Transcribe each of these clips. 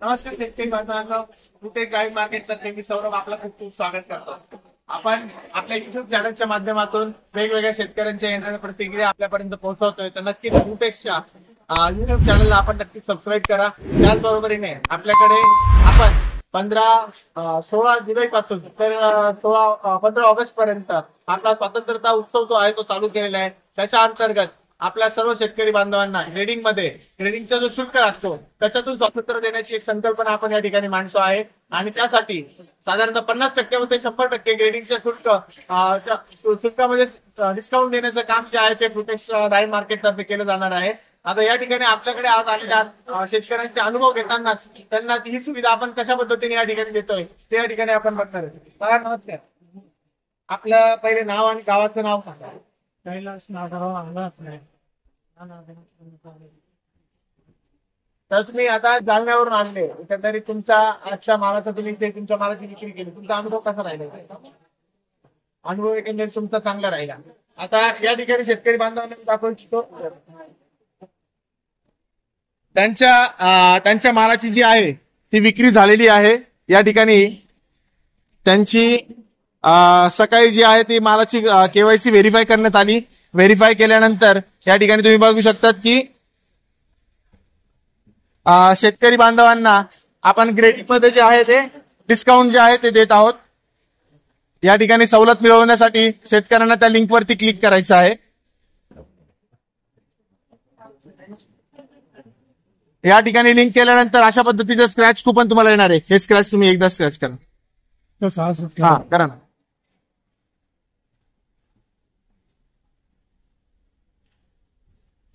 नमस्कार शेतकरी बांधवांनो, कुठे गाईड मार्केटचं मी सौरभ आपलं खूप खूप स्वागत करतो। आपण आपल्या युट्यूब चॅनलच्या माध्यमातून वेगवेगळ्या शेतकऱ्यांच्या येणाऱ्या प्रतिक्रिया आपल्यापर्यंत पोहोचवतोय, तर नक्कीच युट्यूबपेक्षा युट्यूब चॅनलला आपण नक्कीच सबस्क्राईब करा। त्याचबरोबरीने आपल्याकडे आपण 16 जुलै पासून तर 15 ऑगस्ट पर्यंत आपला स्वातंत्र्यता उत्सव जो आहे तो चालू केलेला आहे। त्याच्या अंतर्गत आपल्या सर्व शेतकरी बांधवांना ग्रेडिंगचा जो शुल्क लागतो त्याच्यातून स्वातंत्र्य देण्याची एक संकल्पना आपण या ठिकाणी मांडतो आहे। आणि त्यासाठी साधारणतः 50% ते 100% ग्रेडिंगच्या शुल्कामध्ये डिस्काउंट देण्याचं काम जे आहे ते फुटेक्स राईन मार्केट तर्फे केलं जाणार आहे। आता या ठिकाणी आपल्याकडे आज आलेल्या शेतकऱ्यांचे अनुभव घेतानाच त्यांना ही सुविधा आपण कशा पद्धतीने या ठिकाणी देतोय ते या ठिकाणी आपण बघणार आहे। नमस्कार, आपलं पहिले नाव आणि गावाचं नाव सांगा। कैलास नागराव अंगलास नाही। तर तुम्ही आता जालन्यावरून आणले, एकंदरीत तुमच्या आजच्या मालाचा तुम्ही ते तुमच्या मालाची विक्री केली, तुमचा अनुभव कसा राहिला? अनुभव एकंदरीत तुमचा चांगला राहिला। आता या ठिकाणी शेतकरी बांधवांना दाखवू इच्छितो त्यांच्या मालाची जी आहे ती विक्री झालेली आहे। या ठिकाणी त्यांची सकाळी जी आहे ती मालाची केवायसी व्हेरीफाय करण्यात आली। व्हेरीफाय केल्यानंतर या ठिकाणी तुम्ही बघू शकता की शेतकरी बांधवांना आपण ग्रेडिंग मध्ये जे आहे ते डिस्काउंट जे आहे ते देत आहोत। या ठिकाणी सवलत मिळवण्यासाठी शेतकऱ्यांना त्या लिंक वरती क्लिक करायचं आहे। या ठिकाणी लिंक केल्यानंतर अशा पद्धतीचं स्क्रॅच कुपन तुम्हाला येणार आहे। हे स्क्रॅच तुम्ही एकदा स्क्रॅच करा। करा ना।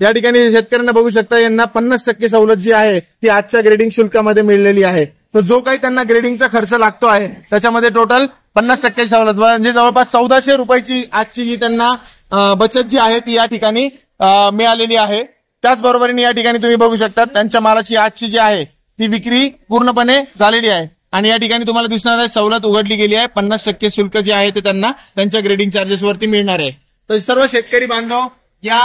या ठिकाणी शेतकऱ्यांना बघू शकता यांना 50% सवलत जी आहे ती आजच्या ग्रेडिंग शुल्कामध्ये मिळलेली आहे। तर जो काही त्यांना ग्रेडिंगचा खर्च लागतो आहे त्याच्यामध्ये टोटल 50% सवलत म्हणजे जवळपास 1400 रुपयाची आजची जी त्यांना बचत जी आहे ती या ठिकाणी मिळालेली आहे। त्याचबरोबरीने या ठिकाणी तुम्ही बघू शकता त्यांच्या मालाची आजची जी आहे ती विक्री पूर्णपणे झालेली आहे। आणि या ठिकाणी तुम्हाला दिसणार आहे सवलत उघडली गेली आहे। 50% शुल्क जे आहे ते त्यांना त्यांच्या ग्रेडिंग चार्जेस वरती मिळणार आहे। तर सर्व शेतकरी बांधव या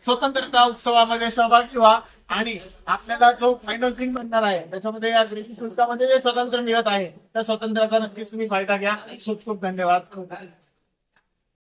स्वतंत्रता उत्सवामध्ये सहभागी व्हा आणि आपल्याला जो फायनल थिंग बनणार आहे त्याच्यामध्ये या ग्रेडिंग शुल्कामध्ये जे स्वातंत्र्य मिळत आहे त्या स्वातंत्र्याचा नक्कीच तुम्ही फायदा घ्या। खूप खूप धन्यवाद।